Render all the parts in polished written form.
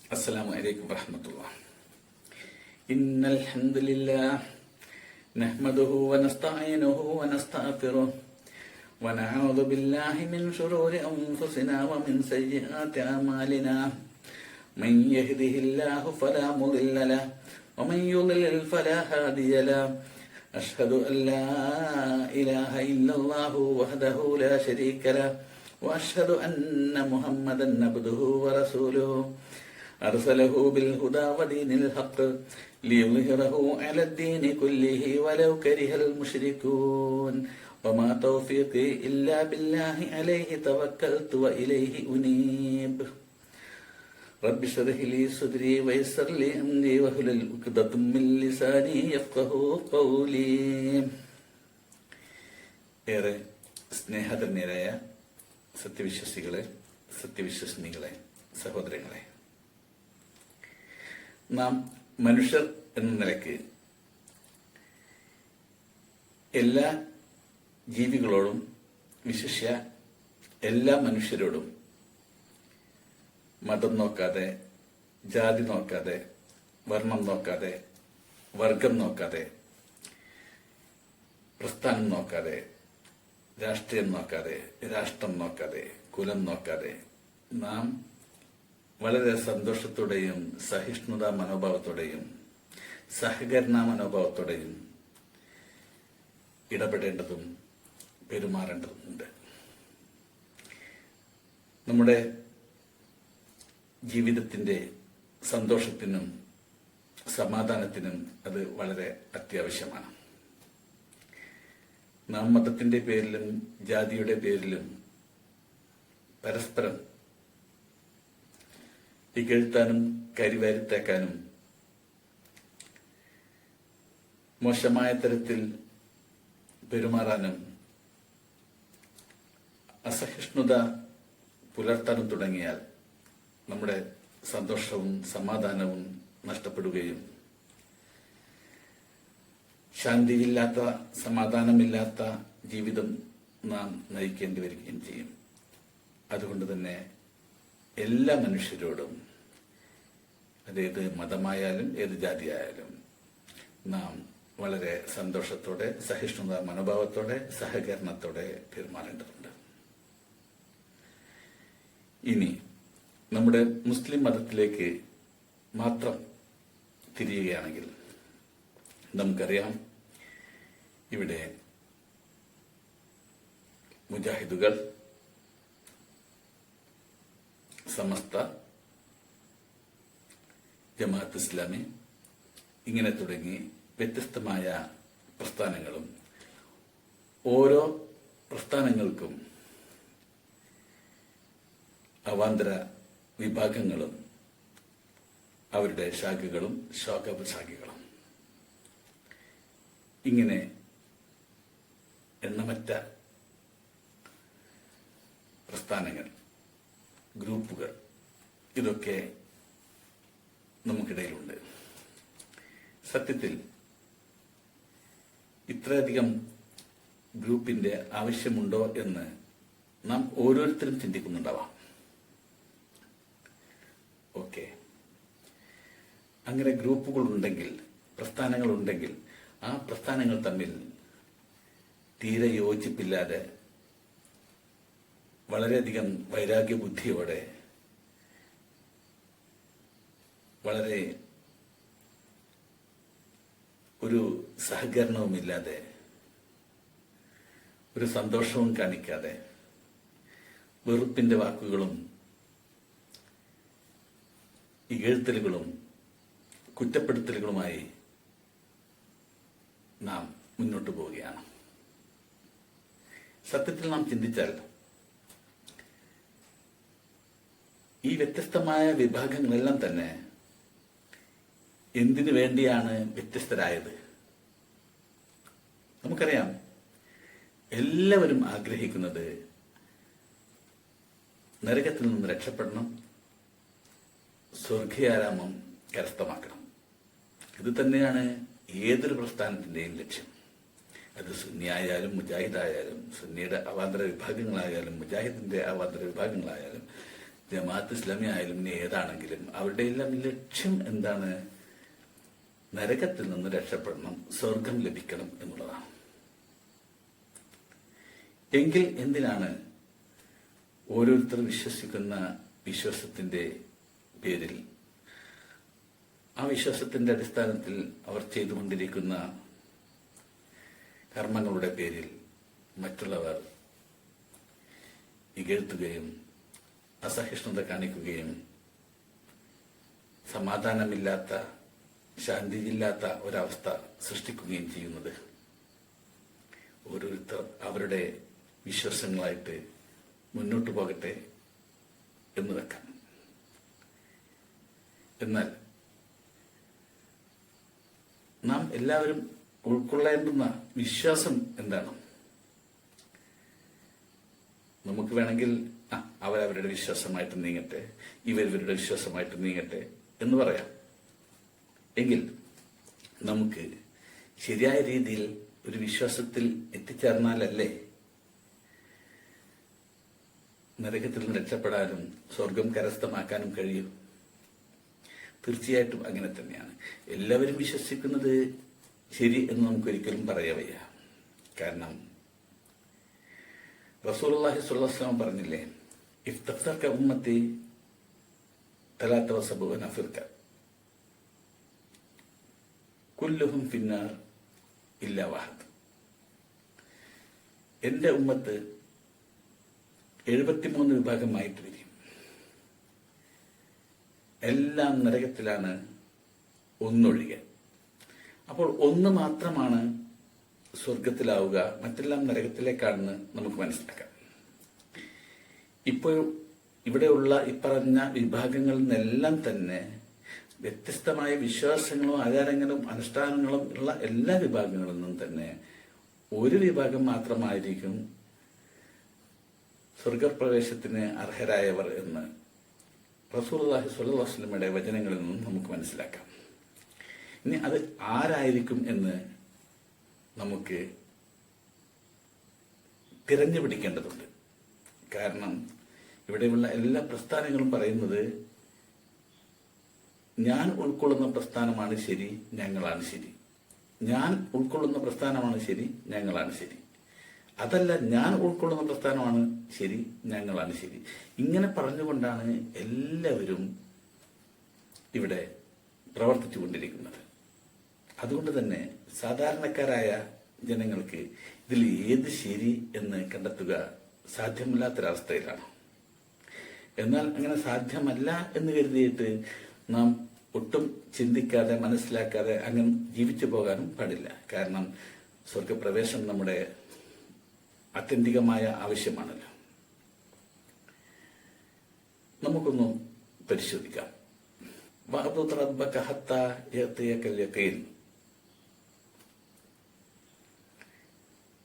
السلام عليكم ورحمة الله. إن الحمد لله نحمده ونستعينه ونستغفره ونعوذ بالله من شرور أنفسنا ومن سيئات أعمالنا. من يهده الله فلا مضل له ومن يضلل فلا هادي له. أشهد أن لا إله إلا الله وحده لا شريك له وأشهد أن محمدا عبده ورسوله أرسله بالهدى ودين الحق ليظهره على الدين كله ولو كره المشركون. وما توفيقي إلا بالله عليه توكلت وإليه أنيب. رب اشرح لي صدري ويسر لي أمري واحلل عقدة من لساني يفقهوا قولي. ഏറെ സ്നേഹധന്യരായ സത്യവിശ്വസികളെ, സത്യവിശ്വസിനികളെ, സഹോദരങ്ങളെ, നാം മനുഷ്യർ എന്ന നിലയ്ക്ക് എല്ലാ ജീവികളോടും, വിശിഷ്യ എല്ലാ മനുഷ്യരോടും മതം നോക്കാതെ, ജാതി നോക്കാതെ, വർണ്ണം നോക്കാതെ, വർഗം നോക്കാതെ, പ്രസ്ഥാനം നോക്കാതെ, രാഷ്ട്രീയം നോക്കാതെ, രാഷ്ട്രം നോക്കാതെ, കുലം നോക്കാതെ നാം വളരെ സന്തോഷത്തോടെയും സഹിഷ്ണുതാ മനോഭാവത്തോടെയും സഹകരണ മനോഭാവത്തോടെയും ഇടപെടേണ്ടതും പെരുമാറേണ്ടതുണ്ട്. നമ്മുടെ ജീവിതത്തിന്റെ സന്തോഷത്തിനും സമാധാനത്തിനും അത് വളരെ അത്യാവശ്യമാണ്. നാം മതത്തിന്റെ പേരിലും ജാതിയുടെ പേരിലും പരസ്പരം ഇകഴ്ത്താനും കരിവാരിത്തേക്കാനും മോശമായ തരത്തിൽ പെരുമാറാനും അസഹിഷ്ണുത പുലർത്താനും തുടങ്ങിയാൽ നമ്മുടെ സന്തോഷവും സമാധാനവും നഷ്ടപ്പെടുകയും ശാന്തിയില്ലാത്ത, സമാധാനമില്ലാത്ത ജീവിതം നാം നയിക്കേണ്ടി വരികയും ചെയ്യും. അതുകൊണ്ട് തന്നെ എല്ലാ മനുഷ്യരോടും, അതേത് മതമായാലും ഏത് ജാതിയായാലും, നാം വളരെ സന്തോഷത്തോടെ, സഹിഷ്ണുത മനോഭാവത്തോടെ, സഹകരണത്തോടെ പെരുമാറേണ്ടതുണ്ട്. ഇനി നമ്മുടെ മുസ്ലിം മതത്തിലേക്ക് മാത്രം തിരിയുകയാണെങ്കിൽ നമുക്കറിയാം, ഇവിടെ മുജാഹിദുകൾ, സമസ്ത, ജമാഅത്ത് ഇസ്ലാമി, ഇങ്ങനെ തുടങ്ങി വ്യത്യസ്തമായ പ്രസ്ഥാനങ്ങളും ഓരോ പ്രസ്ഥാനങ്ങൾക്കും അവാന്തര വിഭാഗങ്ങളും അവരുടെ ശാഖകളും ശാഖോപശാഖകളും ഇങ്ങനെ എണ്ണമറ്റ പ്രസ്ഥാനങ്ങൾ, ഗ്രൂപ്പുകൾ, ഇതൊക്കെ നമുക്കിടയിലുണ്ട്. സത്യത്തിൽ ഇത്രയധികം ഗ്രൂപ്പിന്റെ ആവശ്യമുണ്ടോ എന്ന് നാം ഓരോരുത്തരും ചിന്തിക്കുന്നുണ്ടാവാം. ഓക്കെ, അങ്ങനെ ഗ്രൂപ്പുകൾ ഉണ്ടെങ്കിൽ, പ്രസ്ഥാനങ്ങൾ ഉണ്ടെങ്കിൽ, ആ പ്രസ്ഥാനങ്ങൾ തമ്മിൽ തീരെ യോജിപ്പില്ലാതെ വളരെയധികം വൈരാഗ്യ ബുദ്ധിയോടെ, വളരെ ഒരു സഹകരണവുമില്ലാതെ, ഒരു സന്തോഷവും കാണിക്കാതെ, വെറുപ്പിന്റെ വാക്കുകളും ഇകഴ്ത്തലുകളും കുറ്റപ്പെടുത്തലുകളുമായി നാം മുന്നോട്ട് പോവുകയാണ്. സത്യത്തിൽ നാം ചിന്തിച്ചാൽ ഈ വ്യത്യസ്തമായ വിഭാഗങ്ങളെല്ലാം തന്നെ എന്തിനു വേണ്ടിയാണ് വ്യത്യസ്തരായത്? നമുക്കറിയാം, എല്ലാവരും ആഗ്രഹിക്കുന്നത് നരകത്തിൽ നിന്ന് രക്ഷപ്പെടണം, സ്വർഗീയാരാമം കരസ്ഥമാക്കണം. ഇത് തന്നെയാണ് ഏതൊരു പ്രസ്ഥാനത്തിന്റെയും ലക്ഷ്യം. അത് സുന്നിയായാലും മുജാഹിദായാലും, സുന്നിയുടെ അവാന്തര വിഭാഗങ്ങളായാലും മുജാഹിദിന്റെ അവാന്തര വിഭാഗങ്ങളായാലും ജമാഅത്ത് ഇസ്ലാമി ആയാലും ഇനി ഏതാണെങ്കിലും അവരുടെ എല്ലാം ലക്ഷ്യം എന്താണ്? നരകത്തിൽ നിന്ന് രക്ഷപ്പെടണം, സ്വർഗം ലഭിക്കണം എന്നുള്ളതാണ്. എങ്കിൽ എന്തിനാണ് ഓരോരുത്തർ വിശ്വസിക്കുന്ന വിശ്വാസത്തിന്റെ പേരിൽ, ആ വിശ്വാസത്തിന്റെ അടിസ്ഥാനത്തിൽ അവർ ചെയ്തുകൊണ്ടിരിക്കുന്ന കർമ്മങ്ങളുടെ പേരിൽ മറ്റുള്ളവർ ഇകഴ്ത്തുകയും അസഹിഷ്ണുത കാണിക്കുകയും സമാധാനമില്ലാത്ത, ശാന്തിയില്ലാത്ത ഒരവസ്ഥ സൃഷ്ടിക്കുകയും ചെയ്യുന്നത്? ഓരോരുത്തർ അവരുടെ വിശ്വാസങ്ങളായിട്ട് മുന്നോട്ട് പോകട്ടെ എന്ന് വെക്കാം. എന്നാൽ നാം എല്ലാവരും ഉൾക്കൊള്ളേണ്ടുന്ന വിശ്വാസം എന്താണ്? നമുക്ക് വേണമെങ്കിൽ അവരവരുടെ വിശ്വാസമായിട്ട് നീങ്ങട്ടെ, ഇവരുടെ വിശ്വാസമായിട്ട് നീങ്ങട്ടെ എന്ന് പറയാം. എങ്കിൽ നമുക്ക് ശരിയായ രീതിയിൽ ഒരു വിശ്വാസത്തിൽ എത്തിച്ചേർന്നാലല്ലേ നരകത്തിൽ നിന്ന് രക്ഷപ്പെടാനും സ്വർഗം കരസ്ഥമാക്കാനും കഴിയും. തീർച്ചയായിട്ടും അങ്ങനെ തന്നെയാണ്. എല്ലാവരും വിശ്വസിക്കുന്നത് ശരി എന്ന് നമുക്കൊരിക്കലും പറയാൻ വയ്യ. കാരണം റസൂലുള്ളാഹി സ്വല്ലല്ലാഹു അലൈഹി വസല്ലം പറഞ്ഞില്ലേ, ഇഫ്തഫ്തർക ഉമ്മത്തി തലാത്ത വസബൂന ഫിർക കുല്ലുഹും ഫിന്നാർ ഇല്ലാ വഹദ്. എന്റെ ഉമ്മത്ത് 73 വിഭാഗമായിട്ട് വരും. എല്ലാം നരകത്തിലാണ്, ഒന്നൊഴികെ. അപ്പോൾ ഒന്ന് മാത്രമാണ് സ്വർഗത്തിലാവുക, മറ്റെല്ലാം നരകത്തിലേക്കാണെന്ന് നമുക്ക് മനസ്സിലാക്കാം. ഇപ്പോൾ ഇവിടെയുള്ള ഇപ്പറഞ്ഞ വിഭാഗങ്ങളിൽ നിന്നെല്ലാം തന്നെ വ്യത്യസ്തമായ വിശ്വാസങ്ങളും ആചാരങ്ങളും അനുഷ്ഠാനങ്ങളും ഉള്ള എല്ലാ വിഭാഗങ്ങളിൽ നിന്നും തന്നെ ഒരു വിഭാഗം മാത്രമായിരിക്കും സ്വർഗപ്രവേശത്തിന് അർഹരായവർ എന്ന് റസൂലുള്ളാഹി സ്വല്ലല്ലാഹു അലൈഹി വസല്ലമയുടെ വചനങ്ങളിൽ നിന്നും നമുക്ക് മനസ്സിലാക്കാം. ഇനി അത് ആരായിരിക്കും എന്ന് നമുക്ക് തിരഞ്ഞു പിടിക്കേണ്ടതുണ്ട്. കാരണം ഇവിടെയുള്ള എല്ലാ പ്രസ്ഥാനങ്ങളും പറയുന്നത് ഞാൻ ഉൾക്കൊള്ളുന്ന പ്രസ്ഥാനമാണ് ശരി, ഞങ്ങളാണ് ശരി. ഞാൻ ഉൾക്കൊള്ളുന്ന പ്രസ്ഥാനമാണ് ശരി, ഞങ്ങളാണ് ശരി. അതല്ല, ഞാൻ ഉൾക്കൊള്ളുന്ന പ്രസ്ഥാനമാണ് ശരി, ഞങ്ങളാണ് ശരി. ഇങ്ങനെ പറഞ്ഞുകൊണ്ടാണ് എല്ലാവരും ഇവിടെ പ്രവർത്തിച്ചുകൊണ്ടിരിക്കുന്നത്. അതുകൊണ്ട് തന്നെ സാധാരണക്കാരായ ജനങ്ങൾക്ക് ഇതിൽ ഏത് ശരി എന്ന് കണ്ടെത്തുക സാധ്യമല്ലാത്തൊരവസ്ഥയിലാണ്. എന്നാൽ അങ്ങനെ സാധ്യമല്ല എന്ന് കരുതിയിട്ട് നാം ഒട്ടും ചിന്തിക്കാതെ മനസ്സിലാക്കാതെ അങ്ങനെ ജീവിച്ചു പോകാനും പാടില്ല. കാരണം സ്വർഗപ്രവേശനം നമ്മുടെ ആത്യന്തികമായ ആവശ്യമാണല്ലോ. നമുക്കൊന്ന് പരിശോധിക്കാം.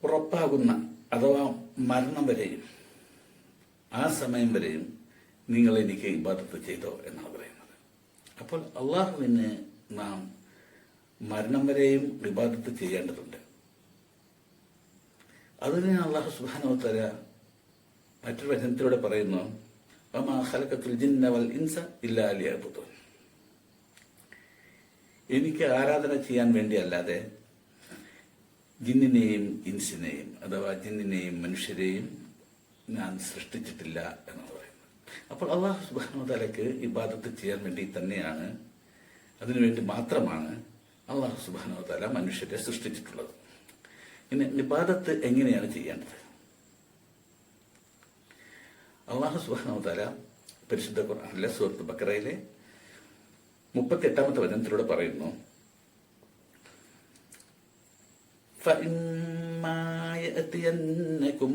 ഉറപ്പാകുന്ന അഥവാ മരണം വരെയും ആ സമയം വരെയും നിങ്ങൾ എനിക്ക് ഇബാദത്ത് ചെയ്തോ എന്നാണ് പറയുന്നത്. അപ്പോൾ അള്ളാഹുവിന് നാം മരണം വരെയും ഇബാദത്ത് ചെയ്യേണ്ടതുണ്ട്. അതിന് അള്ളാഹു സുബ്ഹാനഹു വ തആല മറ്റൊരു വചനത്തിലൂടെ പറയുന്നു, വമാ ഖലഖതുൽ ജിന്ന വൽ ഇൻസ ഇല്ലാ ലിയഅ്ബുദൂൻ. എനിക്ക് ആരാധന ചെയ്യാൻ വേണ്ടി അല്ലാതെ ജിന്നിനെയും ഇൻസിനെയും അഥവാ ജിന്നിനെയും മനുഷ്യരെയും ഞാൻ സൃഷ്ടിച്ചിട്ടില്ല എന്നാണ് പറയുന്നത്. അപ്പോൾ അള്ളാഹു സുബ്ഹാനഹു വ തആലയ്ക്ക് ഇബാദത്ത് ചെയ്യാൻ വേണ്ടി തന്നെയാണ്, അതിനുവേണ്ടി മാത്രമാണ് അള്ളാഹു സുബ്ഹാനഹു വ തആല മനുഷ്യരെ സൃഷ്ടിച്ചിട്ടുള്ളത്. ഇനി ഇബാദത്ത് എങ്ങനെയാണ് ചെയ്യേണ്ടത്? അള്ളാഹു സുബ്ഹാനഹു വ തആല പരിശുദ്ധ ഖുർആനിലെ സൂറത്ത് ബഖറയിലെ 38-ാമത്തെ വചനത്തിലൂടെ പറയുന്നു, فَإِمَّا يَأْتِيَنَّكُم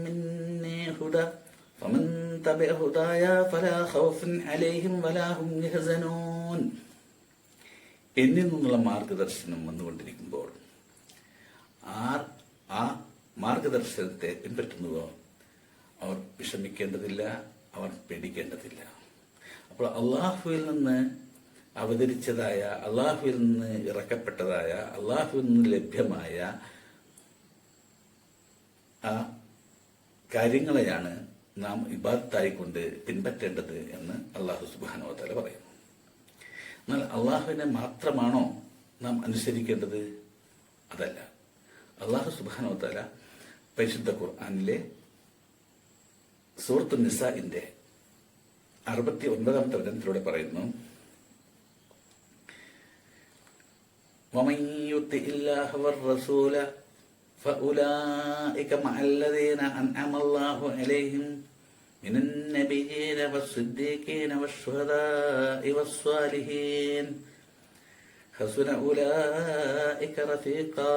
مِّنِّي هُدًى فَمَن تَبِعَ هُدَايَ فَلَا خَوْفٌ عَلَيْهِمْ وَلَا هُمْ يَحْزَنُونَ. എന്നിൽ നിന്നുള്ള മാർഗദർശനം വന്നുകൊണ്ടിരിക്കുമ്പോൾ ആ മാർഗദർശനത്തെ പിൻപറ്റുന്നുവോ അവർ വിഷമിക്കേണ്ടതില്ല, അവർ പേടിക്കേണ്ടതില്ല. അപ്പോൾ അള്ളാഹുവിൽ നിന്ന് അവതരിച്ചതായ, അള്ളാഹുവിൽ നിന്ന് ഇറക്കപ്പെട്ടതായ, അള്ളാഹുവിൽ നിന്ന് ലഭ്യമായ ആ കാര്യങ്ങളെയാണ് നാം ഇബാദത്തായിക്കൊണ്ട് പിൻപറ്റേണ്ടത് എന്ന് അള്ളാഹു സുബ്ഹാനഹു വ തആല പറയുന്നു. എന്നാൽ അള്ളാഹുവിനെ മാത്രമാണോ നാം അനുസരിക്കേണ്ടത്? അതല്ല. അള്ളാഹു സുബ്ഹാനഹു വ തആല പരിശുദ്ധ ഖുർആനിലെ സൂറത്തുൻ നിസാഇന്റെ 69-ാമത്തെ വചനത്തിലൂടെ പറയുന്നു, ومن يطع الله والرسول فأولئك مع الذين أنعم الله عليهم من النبيين والصديقين والشهداء والصالحين حسن أولئك رفيقا.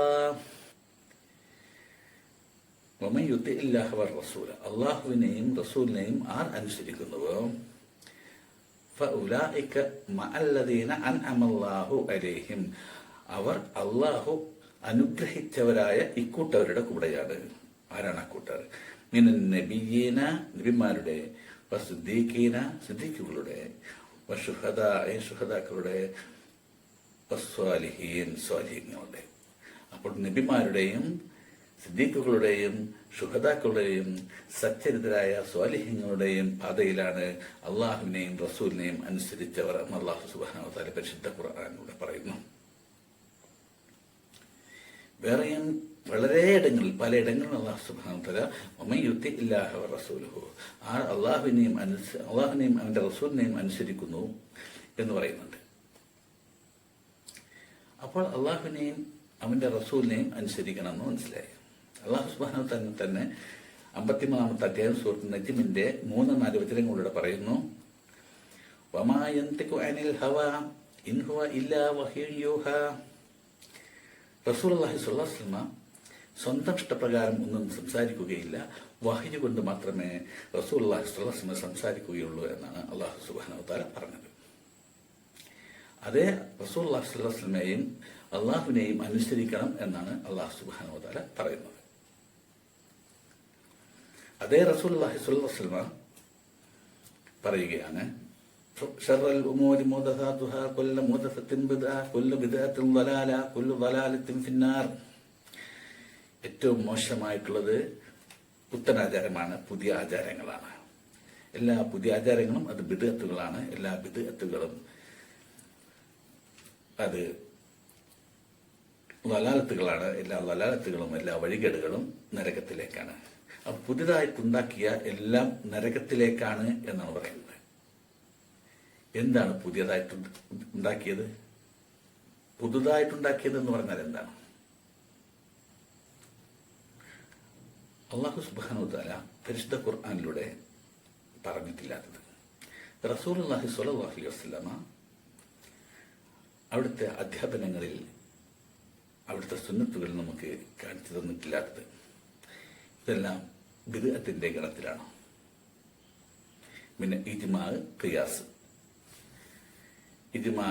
ومن يطع الله والرسول, അള്ളാഹുവിനെയും റസൂലിനെയും ആർ അനുസരിക്കുന്നുവോ, فأولئك مع الذين أنعم الله عليهم, അവർ അള്ളാഹു അനുഗ്രഹിച്ചവരായ ഇക്കൂട്ടവരുടെ കൂടെയാണ്. ആരാണ് അക്കൂട്ടർ? മിനൻ നബിയ്യീന, നബിമാരുടെ, വസ്ദിഖീന, സിദ്ദീഖുകളുടെ, വശുഹദാഇ, ശുഹദാക്കളുടെ, വസ്വാലിഹീൻ, സ്വാലിഹീങ്ങളുടെ. അപ്പോൾ നബിമാരുടെയും സിദ്ദീഖുകളുടെയും ശുഹദാക്കളുടെയും സച്ചരിതരായ സ്വാലിഹീങ്ങളുടെയും പാതയിലാണ് അള്ളാഹുവിനെയും റസൂലിനെയും അനുസരിച്ചവർ എന്ന് അള്ളാഹു സുബ്ഹാനഹു വ തആല പരിശുദ്ധ ഖുർആനിലൂടെ പറയുന്നു. വേറെയും വളരെയിടങ്ങളിൽ, പലയിടങ്ങളിൽ അള്ളാഹു സുബ്ഹാനഹു വ തആല വമൻ യുതിഇല്ലാഹ വറസൂലഹു, ആ അള്ളാഹുവിനെയും അവന്റെ റസൂലിനെയും അനുസരിക്കുന്നു എന്ന് പറയുന്നുണ്ട്. അപ്പോൾ അള്ളാഹുവിനെയും അവന്റെ റസൂലിനെയും അനുസരിക്കണം എന്ന് മനസ്സിലായി. അള്ളാഹു സുബ്ഹാനഹു വ തആല തന്നെ 53-ാമത്തെ അധ്യായം സൂറത്തുൻ നജ്മിന്റെ 3-4 വചനങ്ങളിലൂടെ പറയുന്നു, വമാ യൻതിഖു അനിൽ ഹവാ ഇൻ ഹുവ ഇല്ലാ വഹ്യുൻ യൂഹാ. റസൂലുള്ളാഹി സ്വല്ലല്ലാഹു അലൈഹി വസല്ലം സ്വന്തം ഇഷ്ടപ്രകാരം ഒന്നും സംസാരിക്കുകയില്ല, വഹ്യ് കൊണ്ട് മാത്രമേ റസൂലുള്ളാഹി സ്വല്ലല്ലാഹു അലൈഹി വസല്ലം സംസാരിക്കുകയുള്ളൂ എന്നാണ് അള്ളാഹു സുബ്ഹാനഹു വ തആല പറഞ്ഞത്. അതേ റസൂലുള്ളാഹി സ്വല്ലല്ലാഹു അലൈഹി വസല്ലമയെയും അള്ളാഹുവിനെയും അനുസരിക്കണം എന്നാണ് അള്ളാഹു സുബ്ഹാനഹു വ തആല പറയുന്നത്. അതേ റസൂലുള്ളാഹി സ്വല്ലല്ലാഹു അലൈഹി വസല്ലം പറയുകയാണ്, ശർറൽ ഉമൂരി മുഹ്ദസാതുഹാ കുല്ലു മുഹ്ദസത്തിൻ ബിദ്അ കുല്ലു ബിദ്അത്തിൻ ളലാല കുല്ലു ളലാലത്തിൻ ഫിന്നാർ. ഏറ്റവും മോശമായിട്ടുള്ളത് പുത്തനാചാരമാണ്, പുതിയ ആചാരങ്ങളാണ്. എല്ലാ പുതിയ ആചാരങ്ങളും അത് ബിദ്അത്തുകളാണ്. എല്ലാ ബിദ്അത്തുകളും അത് ളലാലത്തുകളാണ്. എല്ലാ ളലാലത്തുകളും, എല്ലാ വഴികേടുകളും നരകത്തിലേക്കാണ്. പുതിയതായിട്ടുണ്ടാക്കിയ എല്ലാം നരകത്തിലേക്കാണ് എന്നാണ് പറയുന്നത്. എന്താണ് പുതിയതായിട്ട് ഉണ്ടാക്കിയത്? പുതുതായിട്ടുണ്ടാക്കിയത് എന്ന് പറഞ്ഞാൽ എന്താണ്? അല്ലാഹു സുബ്ഹാനഹു വ തആല പരിശുദ്ധ ഖുർആനിലൂടെ പറഞ്ഞിട്ടില്ലാത്തത്. റസൂലുള്ളാഹി സ്വല്ലല്ലാഹു അലൈഹി വസല്ലമ അവിടുത്തെ അധ്യാപനങ്ങളിൽ, അവിടുത്തെ സുന്നത്തുകൾ നമുക്ക് കാണിച്ചു തന്നിട്ടില്ലാത്തത്. ഇതെല്ലാം ബിദ്അത്തിന്റെ ഗണത്തിലാണ്. പിന്നെ ഇജ്മാ, ഖിയാസ്. ഇജ്മാ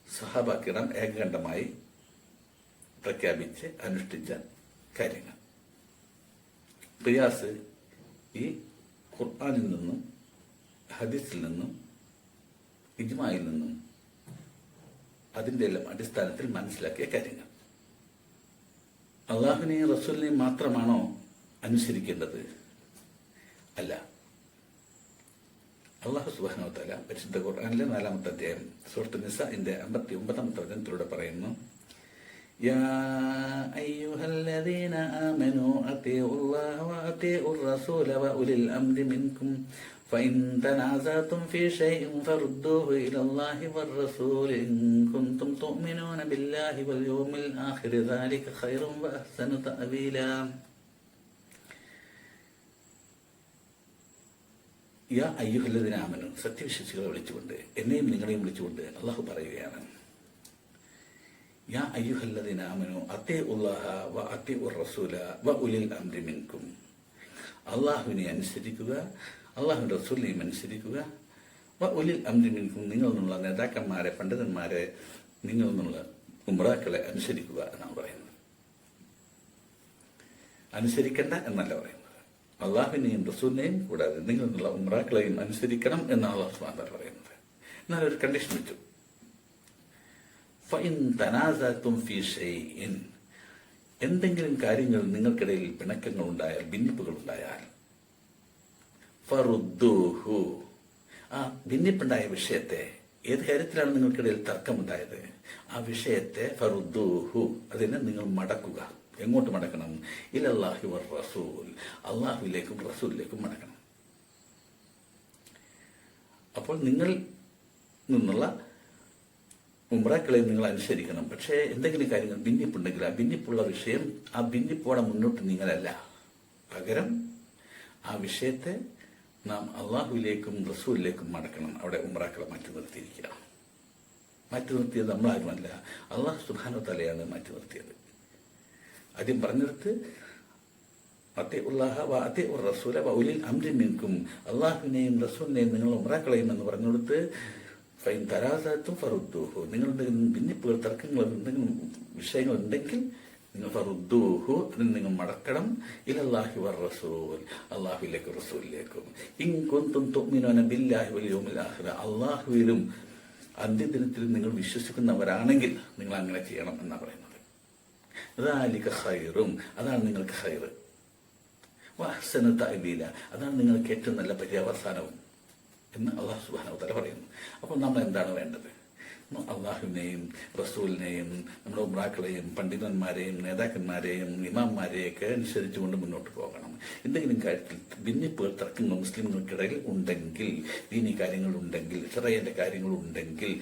സഹാബാക്കിറാം ഏകകണ്ഠമായി പ്രഖ്യാപിച്ച് അനുഷ്ഠിച്ച കാര്യങ്ങൾ. ഖിയാസ് ഈ ഖുർആനിൽ നിന്നും ഹദീസിൽ നിന്നും ഇജ്മായിൽ നിന്നും അതിൻ്റെ എല്ലാം അടിസ്ഥാനത്തിൽ മനസ്സിലാക്കിയ കാര്യങ്ങൾ. അള്ളാഹുവിനെയും റസൂലിനെയും മാത്രമാണോ അനുസരിക്കേണ്ടത്? അല്ല. അള്ളാഹു സുബ്ഹാനഹു വ തആല പരിശുദ്ധ ഖുർആനിലെ 4-ാമത്തെ അധ്യായം സൂറത്തുൻ നിസാഇന്റെ 59-ാമത്തെ വചനത്തിലൂടെ പറയുന്നു, യാ അയ്യുഹല്ലദീന ആമനൂ അത്തിഉല്ലാഹ വഅത്തിഉർ റസൂല വഉലിൽ അംരി മിൻകും ഫഇൻ തനാസഅതും ഫീ ശൈഇൻ ഫറുദ്ദൂഹു ഇലല്ലാഹി വറസൂലി ഇൻ കുൻതും തുഅ്മിനൂന ബില്ലാഹി വൽ യൗമിൽ ആഖിർ ദാലിക ഖൈറുൻ വഅഹ്സനു തഅവീലാ. യാ അയ്യുഹല്ലദീന ആമനൂ, സത്യവിശ്വാസികളെ വിളിച്ചുകൊണ്ട്, എന്നെയും നിങ്ങളെയും വിളിച്ചുകൊണ്ട് അള്ളാഹു പറയുകയാണ്, യാ അയ്യുഹല്ലദീന ആമനൂ അത്തിഉല്ലാഹ വഅത്തിഉർ റസൂല വഉലിൽ അംരി മിൻകും. അള്ളാഹുവിനെ അനുസരിക്കുക, അള്ളാഹുവിന്റെ റസൂലിനെയും അനുസരിക്കുക, വഉലിൽ അംരി മിൻകും, നിങ്ങളിൽ നിന്നുള്ള നേതാക്കന്മാരെ, പണ്ഡിതന്മാരെ, നിങ്ങളിൽ നിന്നുള്ള ഉംറാക്കളെ അനുസരിക്കുക എന്നാണ് പറയുന്നത്. അനുസരിക്കണ്ട എന്നല്ല പറയുന്നത്. അള്ളാഹുവിനെയും റസൂലിനെയും കൂടാതെ നിങ്ങൾ നിന്നുള്ള ഉംറാക്കളെയും അനുസരിക്കണം എന്നാണ് അല്ലാഹു സുബ്ഹാനഹു വ തആല പറയുന്നത്. എന്നാൽ ഒരു കണ്ടീഷൻ വെച്ചു, ഫഇൻ തനാസഅതും ഫീ ശൈഇൻ, എന്തെങ്കിലും കാര്യങ്ങൾ നിങ്ങൾക്കിടയിൽ പിണക്കങ്ങൾ ഉണ്ടായാൽ, ഭിന്നിപ്പുകൾ ഉണ്ടായാൽ, ഫറുദ്ദൂഹു. ആ ഭിന്നിപ്പുണ്ടായ വിഷയത്തെ, ഏത് കാര്യത്തിലാണ് നിങ്ങൾക്കിടയിൽ തർക്കമുണ്ടായത്, ആ വിഷയത്തെ ഫറുദ്ദൂഹു, അതിനെ നിങ്ങൾ മടക്കുക. എങ്ങോട്ട് മടക്കണം? ഇലല്ലാഹി വർ റസൂൽ, അള്ളാഹുവിലേക്കും റസൂലിലേക്കും മടക്കണം. അപ്പോൾ നിങ്ങൾ നിന്നുള്ള ഉംറകളെ നിങ്ങൾ അനുസരിക്കണം. പക്ഷേ എന്തെങ്കിലും കാര്യങ്ങൾ ഭിന്നിപ്പുണ്ടെങ്കിൽ ആ ഭിന്നിപ്പുള്ള വിഷയം, ആ ഭിന്നിപ്പോടെ മുന്നോട്ട് നീങ്ങലല്ല. പകരം ആ വിഷയത്തെ നാം അള്ളാഹുവിലേക്കും റസൂലിലേക്കും മടക്കണം. അവിടെ ഉംറകളെ മാറ്റി നിർത്തിയിരിക്കുക. മാറ്റി നിർത്തിയത് നമ്മളാരുമല്ല, അള്ളാഹു സുബ്ഹാനഹു വ തആലയാണ് മാറ്റി നിർത്തിയത്. ആദ്യം പറഞ്ഞെടുത്ത് അള്ളാഹുവിനെയും റസൂലിനെയും നിങ്ങൾ ഉംറകളെയും എന്ന് പറഞ്ഞെടുത്ത് ഫൈൻ തരാസത്തും ഫറുദ്ദൂഹു, നിങ്ങളുടെ ഭിന്നിപ്പുകൾ, തർക്കങ്ങൾ, എന്തെങ്കിലും വിഷയങ്ങൾ ഉണ്ടെങ്കിൽ നിങ്ങൾ ഫറുദ്ദൂഹു, അതിന് നിങ്ങൾ മടക്കണം. ഇലല്ലാഹി വർ റസൂൽ, അള്ളാഹുവിലേക്കും റസൂലിലേക്കും. ഇൻ കുൻതും തുഅ്മിനൂന ബില്ലാഹി വൽ യൗമിൽ ആഖിർ, അള്ളാഹുവിലും അന്ത്യദിനത്തിൽ നിങ്ങൾ വിശ്വസിക്കുന്നവരാണെങ്കിൽ നിങ്ങൾ അങ്ങനെ ചെയ്യണം എന്നാണ് പറയുന്നത്. ദാലിക ഖൈറും, അതാണ് നിങ്ങൾക്ക് ഖൈർ. വഅഹ്സനു തഅ്വീല, അതാണ് നിങ്ങൾക്ക് ഏറ്റവും നല്ല പര്യവസാനവും എന്ന് അള്ളാഹു സുബ്ഹാനഹു വ തആല പറയുന്നു. അപ്പോൾ നമ്മൾ എന്താണ് വേണ്ടത്? അള്ളാഹുവിനെയും റസൂലിനെയും നമ്മുടെ ഉംറാക്കളെയും പണ്ഡിതന്മാരെയും നേതാക്കന്മാരെയും ഇമാംമാരെയൊക്കെ അനുസരിച്ചുകൊണ്ട് മുന്നോട്ട് പോകണം. എന്തെങ്കിലും കാര്യത്തിൽ ഭിന്നിപ്പുകൾ, തർക്കങ്ങൾ മുസ്ലിംകൾക്കിടയിൽ ഉണ്ടെങ്കിൽ, ദീനി കാര്യങ്ങളുണ്ടെങ്കിൽ, ശറഈന്റെ കാര്യങ്ങളുണ്ടെങ്കിൽ,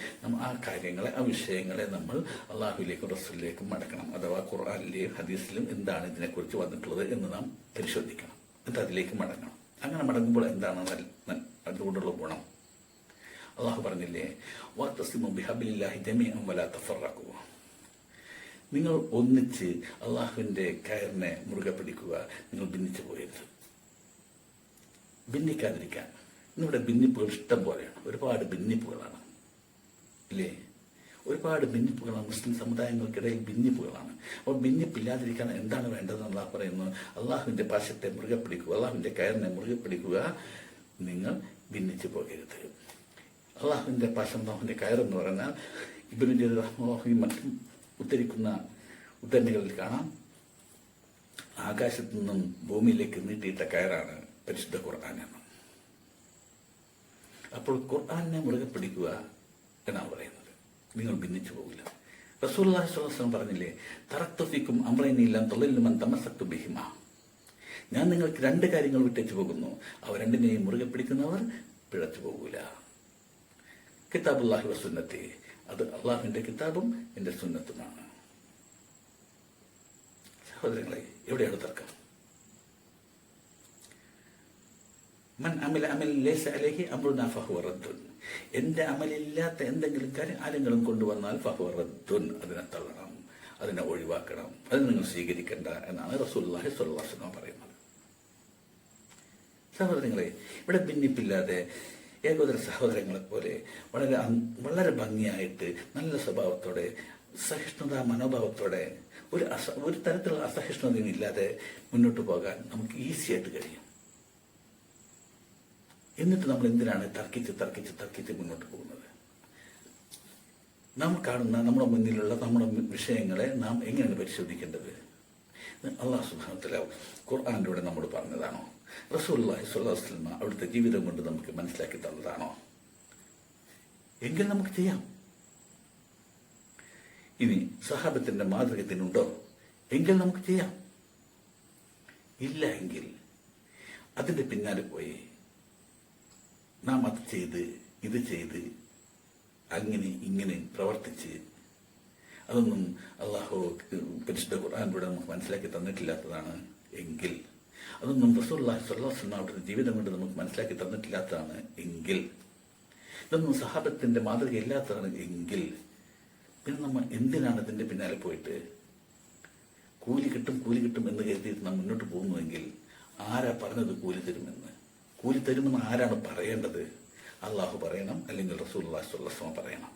ആ കാര്യങ്ങളെ, ആ വിഷയങ്ങളെ നമ്മൾ അള്ളാഹുവിലേക്കും റസൂലിലേക്കും മടക്കണം. അഥവാ ഖുർആനിലെയും ഹദീസിലും എന്താണ് ഇതിനെക്കുറിച്ച് വന്നിട്ടുള്ളത് എന്ന് നാം പരിശോധിക്കണം. എന്നിട്ട് അതിലേക്ക് മടങ്ങണം. അങ്ങനെ മടങ്ങുമ്പോൾ എന്താണ് അതുകൊണ്ടുള്ള ഗുണം? അള്ളാഹു പറഞ്ഞില്ലേ, വഅ്തസിമു ബിഹബ്ലില്ലാഹി ജമീഅൻ വലാ തഫറഖൂ, നിങ്ങൾ ഒന്നിച്ച് അള്ളാഹുവിന്റെ കയറിനെ മുറുകെ പിടിക്കുക, നിങ്ങൾ ഭിന്നിച്ചു പോയത്. ഭിന്നിക്കാതിരിക്കാൻ. ഇന്നിവിടെ ഭിന്നിപ്പുകൾ ഇഷ്ടം പോലെയാണ്, ഒരുപാട് ഭിന്നിപ്പുകളാണ് ഇല്ലേ? ഒരുപാട് ഭിന്നിപ്പുകളാണ്. മുസ്ലിം സമുദായങ്ങൾക്കിടയിൽ ഭിന്നിപ്പുകളാണ്. അപ്പോൾ ഭിന്നിപ്പില്ലാതിരിക്കാൻ എന്താണ് വേണ്ടതെന്ന് അള്ളാഹു പറയുന്നു. അള്ളാഹുവിന്റെ പാശത്തെ മുറുകെ പിടിക്കുക, അള്ളാഹുവിന്റെ കയറിനെ മുറുകെ പിടിക്കുക, നിങ്ങൾ ഭിന്നിച്ചു പോകരുത്. അള്ളാഹുവിന്റെ പാശം, അള്ളാഹുവിന്റെ കയറെന്ന് പറഞ്ഞാൽ ഇബ്നു ജരീർ റഹിമഹുല്ലാഹി മറ്റും ഉദ്ധരിക്കുന്ന ഉദ്ധരണികളിൽ കാണാം, ആകാശത്തു നിന്നും ഭൂമിയിലേക്ക് നീട്ടിയിട്ട കയറാണ് പരിശുദ്ധ ഖുർആൻ എന്ന്. അപ്പോൾ ഖുർആനെ മുറുകെ പിടിക്കുക എന്നാണ് പറയുന്നത്. നിങ്ങൾ ഭിന്നിച്ചു പോകില്ല. റസൂലുള്ളാഹി സ്വല്ലല്ലാഹു അലൈഹി വസല്ലം പറഞ്ഞില്ലേ, തറക്തു ഫീക്കും അംറൈനി ലൻ തളില്ലു മൻ തമസ്സക്തു ബിഹിമാ, ഞാൻ നിങ്ങൾക്ക് രണ്ട് കാര്യങ്ങൾ വിട്ടേച്ചു പോകുന്നു, അവ രണ്ടിനെയും മുറുകെ പിടിക്കുന്നവർ പിഴച്ചു പോകൂല. കിതാബുല്ലാഹി വസുന്നത്തി, അത് അള്ളാഹുവിന്റെ കിതാബും എന്റെ സുന്നത്തുമാണ്. സഹോദരങ്ങളെ, എവിടെയാണ് തർക്കം? മൻ അമില അമൽ ലൈസ അലൈഹി അംറുനാ ഫഹുവ റദ്ദുൻ, എന്റെ അമലില്ലാത്ത എന്തെങ്കിലും കാര്യം ആരെങ്കിലും കൊണ്ടുവന്നാൽ ഫഹുവ റദ്ദുൻ, അതിനെ തള്ളണം, അതിനെ ഒഴിവാക്കണം, അത് നിങ്ങൾ സ്വീകരിക്കേണ്ട എന്നാണ് റസൂലുള്ളാഹി സ്വല്ലല്ലാഹു അലൈഹി വസല്ലം പറയുന്നത്. സഹോദരങ്ങളെ, ഇവിടെ ഭിന്നിപ്പില്ലാതെ ഏകോദര സഹോദരങ്ങളെ പോലെ വളരെ ഭംഗിയായിട്ട് നല്ല സ്വഭാവത്തോടെ സഹിഷ്ണുതാ മനോഭാവത്തോടെ ഒരു തരത്തിലുള്ള അസഹിഷ്ണുതയും ഇല്ലാതെ മുന്നോട്ട് പോകാൻ നമുക്ക് ഈസി ആയിട്ട് കഴിയും. എന്നിട്ട് നമ്മൾ എന്തിനാണ് തർക്കിച്ച് മുന്നോട്ട് പോകുന്നത്? നാം കാണുന്ന നമ്മുടെ മുന്നിലുള്ള നമ്മുടെ വിഷയങ്ങളെ നാം എങ്ങനെയാണ് പരിശോധിക്കേണ്ടത്? അല്ലാഹു സുബ്ഹാനഹു വ തആല ഖുർആനിലൂടെ നമ്മോട് പറഞ്ഞതാണോ? റസൂലുള്ളാഹി സ്വല്ലല്ലാഹു അലൈഹി വസല്ലം അവിടുത്തെ ജീവിതം കൊണ്ട് നമുക്ക് മനസ്സിലാക്കി തന്നതാണോ? എങ്കിൽ നമുക്ക് ചെയ്യാം. ഇനി സഹാബത്തിന്റെ മാതൃകത്തിനുണ്ടോ? എങ്കിൽ നമുക്ക് ചെയ്യാം. ഇല്ല എങ്കിൽ അതിന്റെ പിന്നാലെ പോയി നാം അത് ചെയ്ത് ഇത് ചെയ്ത് അങ്ങനെ ഇങ്ങനെ പ്രവർത്തിച്ച് അതൊന്നും അള്ളാഹു പരിശുദ്ധ ഖുർആനിലൂടെ നമുക്ക് മനസ്സിലാക്കി തന്നിട്ടില്ലാത്തതാണ് എങ്കിൽ, അതൊന്നും റസൂലുള്ളാഹി സ്വല്ലല്ലാഹു അലൈഹി വസല്ലം അവരുടെ ജീവിതം കൊണ്ട് നമുക്ക് മനസ്സിലാക്കി തന്നിട്ടില്ലാത്തതാണ് എങ്കിൽ, ഇതൊന്നും സഹാബത്തിന്റെ മാതൃക ഇല്ലാത്തതാണ് എങ്കിൽ, പിന്നെ നമ്മൾ എന്തിനാണ് ഇതിന്റെ പിന്നാലെ പോയിട്ട് കൂലി കിട്ടും എന്ന് കരുതിയിട്ട് നാം മുന്നോട്ട് പോകുന്നുവെങ്കിൽ ആരാ പറഞ്ഞത് കൂലി തരുമെന്ന്? കൂലി തരുമെന്ന് ആരാണ് പറയേണ്ടത്? അള്ളാഹു പറയണം, അല്ലെങ്കിൽ റസൂലുള്ളാഹി സ്വല്ലല്ലാഹു അലൈഹി വസല്ലം പറയണം,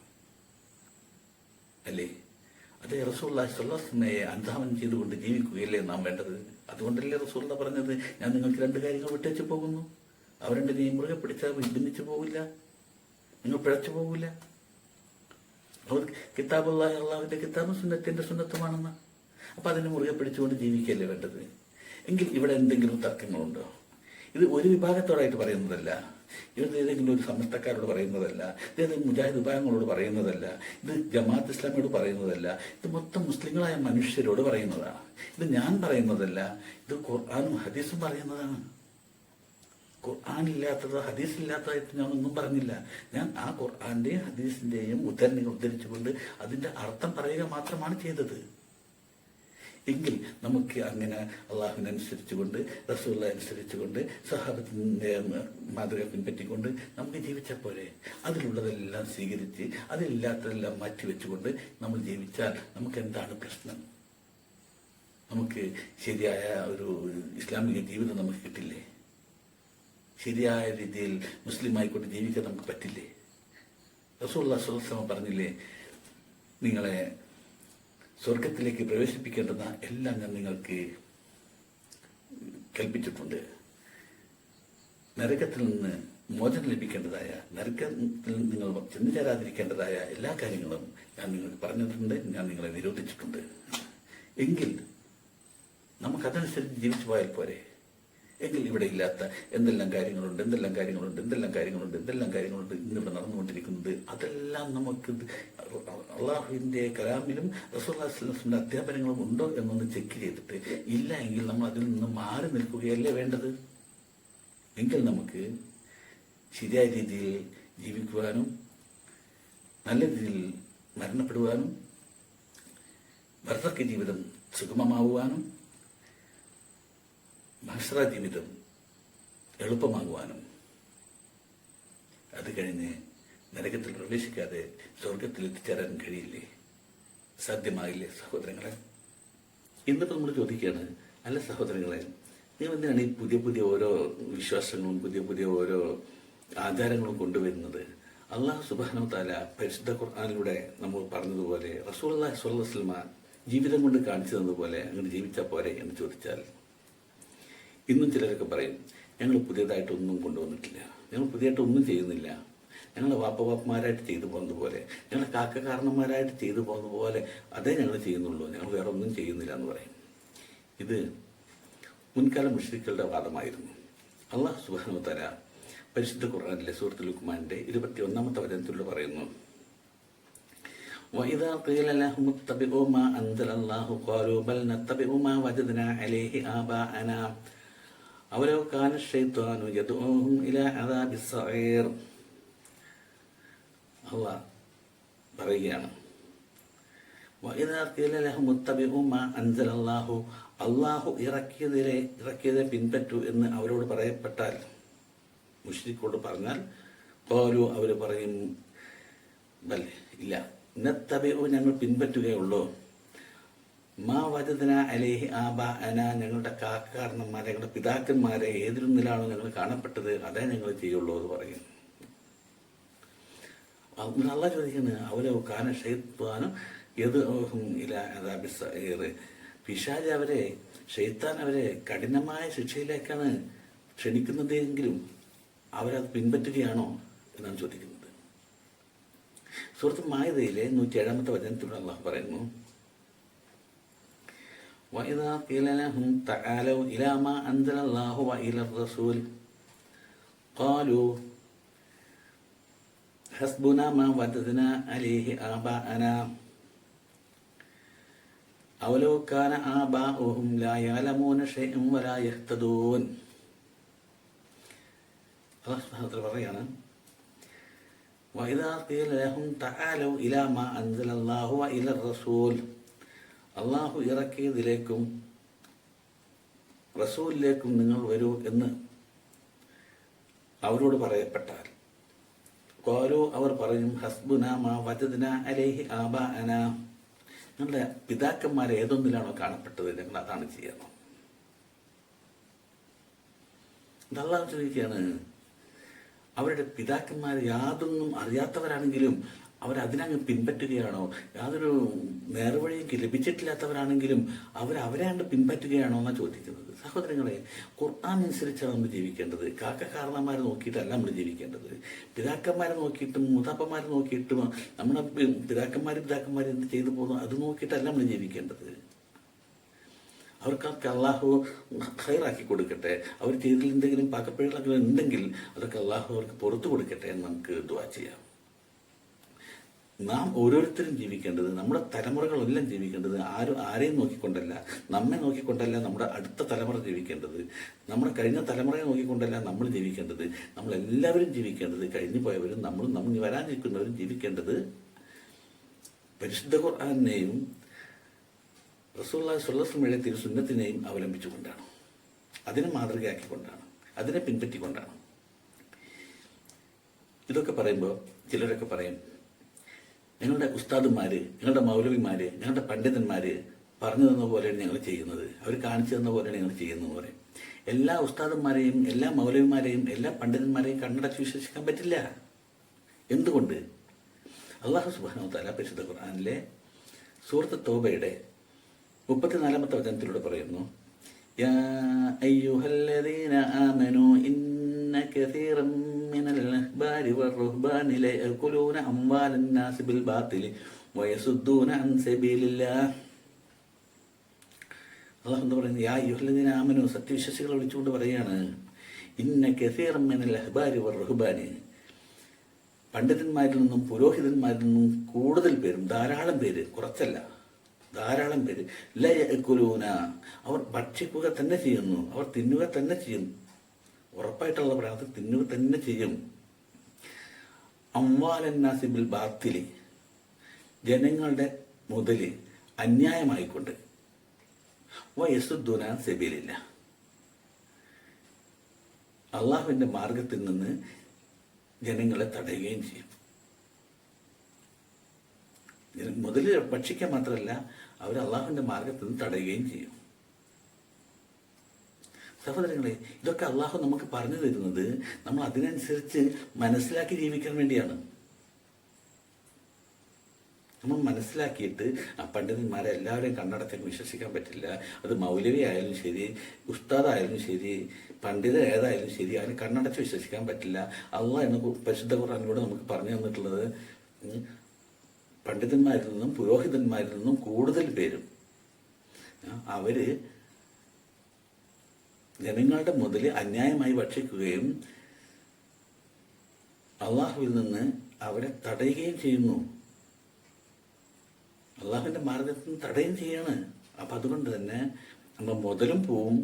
അല്ലേ? അതേ റസൂലുള്ളാഹി സ്വല്ലല്ലാഹു അലൈഹി വസല്ലമയെ അനുധാവനം ചെയ്തുകൊണ്ട് ജീവിക്കുകയല്ലേ നാം വേണ്ടത്? അതുകൊണ്ടല്ലേ റസൂലുള്ളാഹി പറഞ്ഞത്, ഞാൻ നിങ്ങൾക്ക് രണ്ട് കാര്യങ്ങൾ വിട്ടേച്ചു പോകുന്നു, അവ രണ്ടിനെയും മുറുകെ പിടിച്ചാൽ ഭിന്നിച്ചു പോകില്ല, നിങ്ങൾ പിഴച്ചു പോകില്ല. അവർ കിതാബുല്ലാഹി, അള്ളാഹുവിന്റെ കിതാബും സുന്നത്തിന്റെ സുന്നത്തുമാണെന്ന്. അപ്പൊ അതിനെ മുറുകെ പിടിച്ചുകൊണ്ട് ജീവിക്കുകയല്ലേ വേണ്ടത്? എങ്കിൽ ഇവിടെ എന്തെങ്കിലും തർക്കങ്ങളുണ്ടോ? ഇത് ഒരു വിഭാഗത്തോടായിട്ട് പറയുന്നതല്ല, ഇത് ഏതെങ്കിലും ഒരു സമസ്തക്കാരോട് പറയുന്നതല്ല, ഇത് മുജാഹിദ് വിഭാഗങ്ങളോട് പറയുന്നതല്ല, ഇത് ജമാഅത്ത് ഇസ്ലാമിയോട് പറയുന്നതല്ല, ഇത് മൊത്തം മുസ്ലിങ്ങളായ മനുഷ്യരോട് പറയുന്നതാണ്. ഇത് ഞാൻ പറയുന്നതല്ല, ഇത് ഖുർആനും ഹദീസും പറയുന്നതാണ്. ഖുർആനില്ലാത്തത് ഹദീസില്ലാത്തതായിട്ട് ഞാൻ ഒന്നും പറഞ്ഞില്ല. ഞാൻ ആ ഖുർആന്റെയും ഹദീസിന്റെയും ഉദ്ധരണികൾ ഉദ്ധരിച്ചുകൊണ്ട് അതിന്റെ അർത്ഥം പറയുക മാത്രമാണ് ചെയ്തത്. എങ്കിൽ നമുക്ക് അങ്ങനെ അള്ളാഹുവിനനുസരിച്ചുകൊണ്ട്, റസൂലിനെ അനുസരിച്ചുകൊണ്ട്, സഹാബത്തിന്റെ മാതൃക പിൻപറ്റിക്കൊണ്ട് നമുക്ക് ജീവിച്ചാൽ പോരെ? അതിലുള്ളതെല്ലാം സ്വീകരിച്ച് അതിലില്ലാത്തതെല്ലാം മാറ്റിവെച്ചുകൊണ്ട് നമ്മൾ ജീവിച്ചാൽ നമുക്ക് എന്താണ് പ്രശ്നം? നമുക്ക് ശരിയായ ഒരു ഇസ്ലാമിക ജീവിതം നമുക്ക് കിട്ടില്ലേ? ശരിയായ രീതിയിൽ മുസ്ലിം ആയിക്കൊണ്ട് ജീവിക്കാൻ നമുക്ക് പറ്റില്ലേ? റസൂലുള്ളാഹി സ്വല്ലല്ലാഹു അലൈഹി വസല്ലം പറഞ്ഞില്ലേ, നിങ്ങളെ സ്വർഗത്തിലേക്ക് പ്രവേശിപ്പിക്കേണ്ടുന്ന എല്ലാം ഞാൻ നിങ്ങൾക്ക് കൽപ്പിച്ചിട്ടുണ്ട്. നരകത്തിൽ നിന്ന് മോചനം ലഭിക്കേണ്ടതായ, നരകത്തിൽ നിങ്ങൾ ചെന്നു ചേരാതിരിക്കേണ്ടതായ എല്ലാ കാര്യങ്ങളും ഞാൻ നിങ്ങൾക്ക് പറഞ്ഞിട്ടുണ്ട്, ഞാൻ നിങ്ങളെ നിരോധിച്ചിട്ടുണ്ട്. എങ്കിൽ നമുക്കതനുസരിച്ച് ജീവിച്ചു പോയാൽ പോരെ? എങ്കിൽ ഇവിടെ ഇല്ലാത്ത എന്തെല്ലാം കാര്യങ്ങളുണ്ട് ഇന്നിവിടെ നടന്നുകൊണ്ടിരിക്കുന്നത്, അതെല്ലാം നമുക്ക് അള്ളാഹുവിന്റെ കലാമിലും റസൂലുള്ളാഹി സ്വല്ലല്ലാഹു അലൈഹി വസല്ലം അധ്യാപനങ്ങളും ഉണ്ടോ എന്നൊന്ന് ചെക്ക് ചെയ്തിട്ട് ഇല്ല എങ്കിൽ നമ്മൾ അതിൽ നിന്ന് മാറി നിൽക്കുകയല്ലേ വേണ്ടത്? എങ്കിൽ നമുക്ക് ശരിയായ രീതിയിൽ ജീവിക്കുവാനും നല്ല രീതിയിൽ മരണപ്പെടുവാനും ബർസഖ് ജീവിതം സുഗമമാവുവാനും മഹ്ശറ ജീവിതം എളുപ്പമാകുവാനും, അത് കഴിഞ്ഞ് നരകത്തിൽ പ്രവേശിക്കാതെ സ്വർഗത്തിൽ എത്തിച്ചേരാൻ കഴിയില്ലേ? സാധ്യമായില്ലേ സഹോദരങ്ങളെ? ഇന്നിപ്പോൾ നമ്മൾ ചോദിക്കുകയാണ്, അല്ല സഹോദരങ്ങളെ, നിങ്ങൾ എന്തിനാണ് ഈ പുതിയ പുതിയ ഓരോ വിശ്വാസങ്ങളും പുതിയ ഓരോ ആചാരങ്ങളും കൊണ്ടുവരുന്നത്? അള്ളാഹു സുബ്ഹാനഹു വ തആല പരിശുദ്ധ ഖുർആനിലൂടെ നമ്മൾ പറഞ്ഞതുപോലെ, റസൂലുള്ളാഹി സ്വല്ലല്ലാഹു അലൈഹി വസല്ലം ജീവിതം കൊണ്ട് കാണിച്ചു തന്നതുപോലെ അങ്ങനെ ജീവിച്ചാൽ പോരെ എന്ന് ചോദിച്ചാൽ, ഇന്നും ചിലരൊക്കെ പറയും, ഞങ്ങൾ പുതിയതായിട്ടൊന്നും കൊണ്ടുവന്നിട്ടില്ല, ഞങ്ങൾ പുതിയതായിട്ടൊന്നും ചെയ്യുന്നില്ല, ഞങ്ങൾ വാപ്പമാരായിട്ട് ചെയ്തു പോകുന്നത് പോലെ, ഞങ്ങൾ കാരണന്മാരായിട്ട് ചെയ്തു പോകുന്ന പോലെ അതേ ഞങ്ങൾ ചെയ്യുന്നുള്ളൂ, ഞങ്ങൾ വേറെ ഒന്നും ചെയ്യുന്നില്ല എന്ന് പറയും. ഇത് മുൻകാല മുശ്രിക്കുകളുടെ വാദമായിരുന്നു. അള്ളാഹു സുബ്ഹാനഹു വ തആല പരിശുദ്ധ ഖുർആനിലെ സൂറത്തുൽ ലുഖ്മാന്റെ 21-ാമത്തെ വചനത്തിലൂടെ പറയുന്നു, وَإِذَا قِيلَ لَهُمُ اتَّبِعُوا مَا أَنزَلَ اللَّهُ قَالُوا بَلْ نَتَّبِعُ مَا وَجَدْنَا عَلَيْهِ آبَاءَنَا أَوَلَوْ كَانَ الشَّيْطَانُ يَدْعُوهُمْ إِلَى عَذَابِ السَّعِيرِ. അള്ളാഹ് പറയുകയാണ്, وَإِذَا قِيلَ لَهُمُ اتَّبِعُوا مَا أَنزَلَ اللَّهُ, അള്ളാഹു ഇറക്കിയതെ പിൻപറ്റൂ എന്ന് അവരോട് പറയപ്പെട്ടാൽ, മുശ്രിക്കോട് പറഞ്ഞാൽ, ഖാലു അവർ പറയും, ബൽ ഇല്ല, നത്തബിഉ ഞങ്ങൾ പിൻപറ്റുകയുള്ളൂ, മാ വജദ്ന അലൈഹി ആബാഅന ഞങ്ങളുടെ കാരണന്മാരെ, ഞങ്ങളുടെ പിതാക്കന്മാരെ ഏതിലൊന്നിലാണോ ഞങ്ങൾ കാണപ്പെട്ടത് അതേ ഞങ്ങൾ ചെയ്യുള്ളൂ എന്ന് പറയും. അള്ളാഹ് ചോദിക്കുന്നത്, അവരോ കാന ശൈത്വാനും പിശാച് അവരെ, ശൈത്താൻ അവരെ കഠിനമായ ശിക്ഷയിലേക്കാണ് ക്ഷണിക്കുന്നതെങ്കിലും അവരത് പിൻപറ്റുകയാണോ എന്നാണ് ചോദിക്കുന്നത്. സൂറത്ത് മാഇദയിലെ 107-ാമത്തെ വചനത്തിലൂടെ അള്ളാഹു പറയുന്നു, وَإِذَا قِيلَ لَهُمْ تَعَالَوْا إِلَى مَا أَنزَلَ اللَّهُ وَإِلَى الرَّسُولِ قَالُوا حَسْبُنَا مَا وَجَدْنَا عَلَيْهِ آبَاءَنَا أَوَلَوْ كَانَ آبَاؤُهُمْ لَا يَعْلَمُونَ شَيْئًا وَلَا يَهْتَدُونَ. അല്ലാഹു സുബ്ഹാനഹു വ തആല പറയാണ്, وَإِذَا قِيلَ لَهُمْ تَعَالَوْا إِلَى مَا أَنزَلَ اللَّهُ وَإِلَى الرَّسُولِ, അള്ളാഹു ഇറക്കിയതിലേക്കും റസൂലിലേക്കും നിങ്ങൾ വരൂ എന്ന് അവരോട് പറയപ്പെട്ടാൽ, ഖാലു അവർ പറയും, ഹസ്ബുനാ മാ വജദ്നാ അലൈഹി ആബാഅനാ ഞങ്ങളുടെ പിതാക്കന്മാർ ഏതൊന്നിലാണോ കാണപ്പെട്ടത് ഞങ്ങൾ അതാണ് ചെയ്യണം. അള്ളാഹു ചോദിക്കുകയാണ്, അവരുടെ പിതാക്കന്മാർ യാതൊന്നും അറിയാത്തവരാണെങ്കിലും അവരതിനങ്ങ് പിൻപറ്റുകയാണോ? യാതൊരു നേർവഴിക്ക് ലഭിച്ചിട്ടില്ലാത്തവരാണെങ്കിലും അവരെയാണ്ട് പിൻപറ്റുകയാണോ എന്നാണ് ചോദിക്കുന്നത്. സഹോദരങ്ങളെ, ഖുർആൻ അനുസരിച്ചാണ് നമ്മൾ ജീവിക്കേണ്ടത്. കാരണന്മാരെ നോക്കിയിട്ടല്ല നമ്മൾ ജീവിക്കേണ്ടത്. പിതാക്കന്മാരെ നോക്കിയിട്ടും മുതാപ്പന്മാരെ നോക്കിയിട്ടും നമ്മുടെ പിതാക്കന്മാർ എന്ത് ചെയ്തു പോകുന്നു അത് നോക്കിയിട്ടല്ല നമ്മൾ ജീവിക്കേണ്ടത്. അവർക്കൊക്കെ അള്ളാഹു ഹൈറാക്കി കൊടുക്കട്ടെ. അവർ ചെയ്തതിൽ എന്തെങ്കിലും പാകപ്പിഴകൾ ഉണ്ടെങ്കിൽ അതൊക്കെ അള്ളാഹു അവർക്ക് പുറത്തു കൊടുക്കട്ടെ എന്ന് നമുക്ക് ദുആ ചെയ്യാം. നാം ഓരോരുത്തരും ജീവിക്കേണ്ടത്, നമ്മുടെ തലമുറകളെല്ലാം ജീവിക്കേണ്ടത് ആരെയും നോക്കിക്കൊണ്ടല്ല, നമ്മെ നോക്കിക്കൊണ്ടല്ല നമ്മുടെ അടുത്ത തലമുറ ജീവിക്കേണ്ടത്, നമ്മുടെ കഴിഞ്ഞ തലമുറയെ നോക്കിക്കൊണ്ടല്ല നമ്മൾ ജീവിക്കേണ്ടത്. നമ്മളെല്ലാവരും ജീവിക്കേണ്ടത്, കഴിഞ്ഞു പോയവരും നമ്മൾ വരാനിരിക്കുന്നവരും ജീവിക്കേണ്ടത് പരിശുദ്ധ ഖുർആനെയും റസൂലുള്ളാഹി സ്വല്ലല്ലാഹു അലൈഹി വസല്ലം തിരുസുന്നത്തിനെയും അവലംബിച്ചുകൊണ്ടാണ്, അതിനെ മാതൃകയാക്കിക്കൊണ്ടാണ്, അതിനെ പിൻപറ്റിക്കൊണ്ടാണ്. ഇതൊക്കെ പറയുമ്പോൾ ചിലരൊക്കെ പറയും, ഞങ്ങളുടെ ഉസ്താദുമാര്, ഞങ്ങളുടെ മൗലവിമാര്, ഞങ്ങളുടെ പണ്ഡിതന്മാര് പറഞ്ഞു തന്ന പോലെയാണ് ഞങ്ങൾ ചെയ്യുന്നത്, അവർ കാണിച്ചു തന്ന പോലെയാണ് ഞങ്ങൾ ചെയ്യുന്നത് പറയും. എല്ലാ ഉസ്താദന്മാരെയും എല്ലാ മൗലവിമാരെയും എല്ലാ പണ്ഡിതന്മാരെയും കണ്ണടച്ച് വിശ്വസിക്കാൻ പറ്റില്ല. എന്തുകൊണ്ട്? അല്ലാഹു സുബ്ഹാനഹു വ തആല പരിശുദ്ധ ഖുർആനിലെ സൂറത്ത് തൗബയുടെ 34-ാമത്തെ വചനത്തിലൂടെ പറയുന്നു, യാ അയ്യുഹല്ലദീന ആമനൂ ഇന്ന കസീറൻ മിനൽ അഹ്ബാരി വറുഹ്ബാനി ലയഅകുലൂന അംവാലൻ നാസി ബിൽ ബാത്തിലി വയസുദ്ദൂന അൻ സബീലില്ലാഹ്. അല്ലാഹു എന്താ പറയുന്നത്? യാ അയ്യുഹല്ലദീന ആമനൂ, സത്യവിശ്വാസികളെ വിളിച്ചുകൊണ്ട് പറയാണ്, ഇന്ന കസീറൻ മിനൽ അഹ്ബാരി വറുഹ്ബാനി, പണ്ഡിതന്മാരിൽ നിന്നും പുരോഹിതന്മാരിൽ നിന്നും കൂടുതൽ പേരും, ധാരാളം പേര്, കുറച്ചല്ല ധാരാളം പേര്, ലയഅകുലൂന, അവർ ഭക്ഷിക്കുക തന്നെ ചെയ്യുന്നു, അവർ തിന്നുക തന്നെ ചെയ്യും, ഉറപ്പായിട്ടുള്ള പറയാത്ത തിന്നുക തന്നെ ചെയ്യും. അംവാലൻ നാസി ബിൽ ബാത്തിലി, ജനങ്ങളുടെ മുതല് അന്യായമായിക്കൊണ്ട്, വയസുദ്ദൂന അൻ സബീലില്ലാഹ്, അള്ളാഹുവിന്റെ മാർഗത്തിൽ നിന്ന് ജനങ്ങളെ തടയുകയും ചെയ്യും. മുതല് ഭക്ഷിക്കാൻ മാത്രമല്ല, അവർ അള്ളാഹുവിന്റെ മാർഗത്തിൽ നിന്ന് തടയുകയും ചെയ്യും. സഹോദരങ്ങളെ, ഇതൊക്കെ അള്ളാഹു നമുക്ക് പറഞ്ഞു തരുന്നത് നമ്മൾ അതിനനുസരിച്ച് മനസ്സിലാക്കി ജീവിക്കാൻ വേണ്ടിയാണ്. നമ്മൾ മനസ്സിലാക്കിയിട്ട് പണ്ഡിതന്മാരെ എല്ലാവരെയും കണ്ണടച്ചൊക്കെ വിശ്വസിക്കാൻ പറ്റില്ല. അത് മൗലവി ആയാലും ശരി, ഉസ്താദായാലും ശരി, പണ്ഡിത ഏതായാലും ശരി, അതിനെ കണ്ണടച്ച് വിശ്വസിക്കാൻ പറ്റില്ല. അള്ളാഹ് എന്ന് പരിശുദ്ധ ഖുർആനിലൂടെ നമുക്ക് പറഞ്ഞു തന്നിട്ടുള്ളത്, പണ്ഡിതന്മാരിൽ നിന്നും പുരോഹിതന്മാരിൽ നിന്നും കൂടുതൽ പേരും അവര് ജനങ്ങളുടെ മുതല് അന്യായമായി ഭക്ഷിക്കുകയും അള്ളാഹുവിൽ നിന്ന് അവരെ തടയുകയും ചെയ്യുന്നു. അള്ളാഹുവിന്റെ മാർഗത്തിൽ നിന്ന് തടയുകയും ചെയ്യാണ്. അപ്പൊ അതുകൊണ്ട് തന്നെ നമ്മുടെ മുതലും പോവും,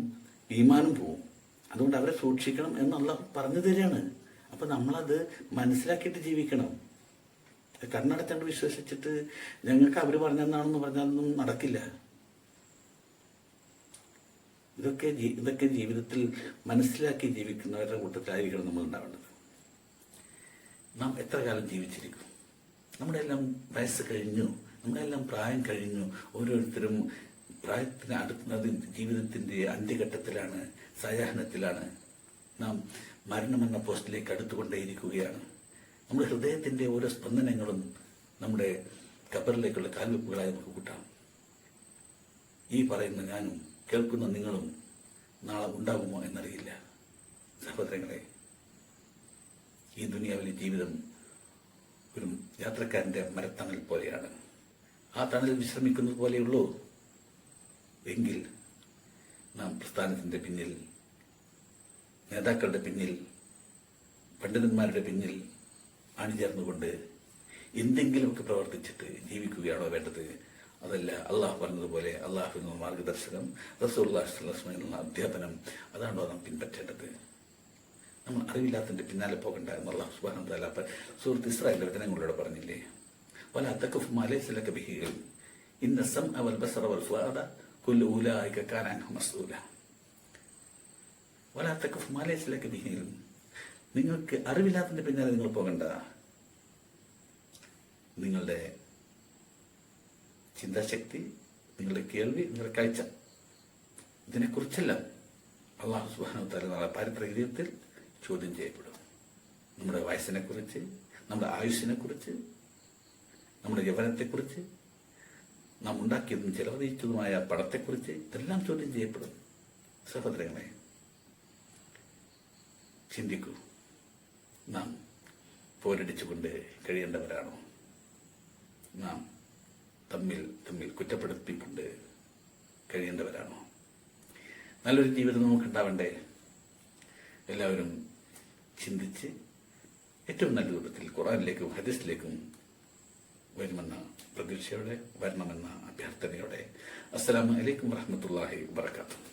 ഈമാനും പോവും. അതുകൊണ്ട് അവരെ സൂക്ഷിക്കണം എന്ന് അള്ളാഹു പറഞ്ഞു തരികയാണ്. അപ്പൊ നമ്മളത് മനസ്സിലാക്കിയിട്ട് ജീവിക്കണം. കണ്ണടച്ചണ്ട് വിശ്വസിച്ചിട്ട് ഞങ്ങൾക്ക് അവര് പറഞ്ഞെന്നാണെന്ന് പറഞ്ഞാലൊന്നും നടക്കില്ല. ഇതൊക്കെ ജീവിതത്തിൽ മനസ്സിലാക്കി ജീവിക്കുന്നവരുടെ കൂട്ടത്തിലായിരിക്കണം നമ്മൾ ഉണ്ടാവേണ്ടത്. നാം എത്ര കാലം ജീവിച്ചിരിക്കും? നമ്മുടെ എല്ലാം വയസ്സ് കഴിഞ്ഞു, നമ്മുടെ എല്ലാം പ്രായം കഴിഞ്ഞു. ഓരോരുത്തരും പ്രായത്തിന് അടുക്കുന്നത് ജീവിതത്തിന്റെ അന്ത്യഘട്ടത്തിലാണ്, സായാഹ്നത്തിലാണ്. നാം മരണമെന്ന പോസ്റ്റിലേക്ക് അടുത്തുകൊണ്ടേയിരിക്കുകയാണ്. നമ്മുടെ ഹൃദയത്തിന്റെ ഓരോ സ്പന്ദനങ്ങളും നമ്മുടെ ഖബറിലേക്കുള്ള കാൽവെപ്പുകളായി നമുക്ക് കൂട്ടാം. ഈ പറയുന്ന ഞാനും കേൾക്കുന്ന നിങ്ങളും നാളെ ഉണ്ടാകുമോ എന്നറിയില്ല. സഹോദരങ്ങളെ, ഈ ദുനിയാവിലെ ജീവിതം ഒരു യാത്രക്കാരന്റെ മരത്തണൽ പോലെയാണ്. ആ തണൽ വിശ്രമിക്കുന്നത് പോലെയുള്ളൂ എങ്കിൽ നാം പ്രസ്ഥാനത്തിന്റെ പിന്നിൽ, നേതാക്കളുടെ പിന്നിൽ, പണ്ഡിതന്മാരുടെ പിന്നിൽ അണിചേർന്നുകൊണ്ട് എന്തെങ്കിലുമൊക്കെ പ്രവർത്തിച്ചിട്ട് ജീവിക്കുകയാണോ വേണ്ടത്? അതല്ല, അള്ളാഹു പറഞ്ഞതുപോലെ അള്ളാഹുവിനുള്ള മാർഗദർശനം, റസൂലുള്ളാഹി സ്വല്ലല്ലാഹു അലൈഹി വസല്ലം അധ്യാപനം, അതാണോ നാം പിൻപറ്റേണ്ടത്? നമ്മൾ അറിവില്ലാത്തതിന്റെ പിന്നാലെ പോകണ്ട എന്ന് അല്ലാഹു സുബ്ഹാനഹു വ തആല സൂറത്ത് ഇസ്രായേലിലെ വചനങ്ങളിലൂടെ പറഞ്ഞില്ലേ? വലാ തഖഫ് മാ ലൈസ ലക ബിഹി ഇൽം ഇന്ന സമഅ വൽ ബസറ വൽ ഫുആദ കുല്ലു ഉലൈക കാന അൻഹു മസ്ഊല. വലാ തഖഫ് മാ ലൈസ ലക ബിഹി ഇൽം, നിങ്ങൾക്ക് അറിവില്ലാത്തതിന്റെ പിന്നാലെ നിങ്ങൾ പോകണ്ട. നിങ്ങളുടെ ചിന്താശക്തി, നിങ്ങളുടെ കേൾവി, നിങ്ങളുടെ കാഴ്ച, ഇതിനെക്കുറിച്ചെല്ലാം അല്ലാഹു സുബ്ഹാനഹു വ തആല നാളെ പാരിത്രിക ജീവിതത്തിൽ ചോദ്യം ചെയ്യപ്പെടും. നമ്മുടെ വയസ്സിനെ കുറിച്ച്, നമ്മുടെ ആയുസ്സിനെ കുറിച്ച്, നമ്മുടെ യൗവനത്തെക്കുറിച്ച്, നാം ഉണ്ടാക്കിയതും ചെലവഴിച്ചതുമായ പണത്തെക്കുറിച്ച് ഇതെല്ലാം ചോദ്യം ചെയ്യപ്പെടും. സഹോദരങ്ങളെ, ചിന്തിക്കൂ. നാം പോരടിച്ചുകൊണ്ട് കഴിയേണ്ടവരാണോ? നാം തമ്മിൽ കുറ്റപ്പെടുത്തിക്കൊണ്ട് കഴിയേണ്ടവരാണോ? നല്ലൊരു ജീവിതം നമുക്കുണ്ടാവണ്ടേ? എല്ലാവരും ചിന്തിച്ച് ഏറ്റവും നല്ല രൂപത്തിൽ ഖുർആനിലേക്കും ഹദീസിലേക്കും വരുമെന്ന പ്രതീക്ഷയോടെ, വരണമെന്ന അഭ്യർത്ഥനയോടെ. അസ്സലാമു അലൈക്കും വറഹ്മത്തുള്ളാഹി വബറകാതുഹു.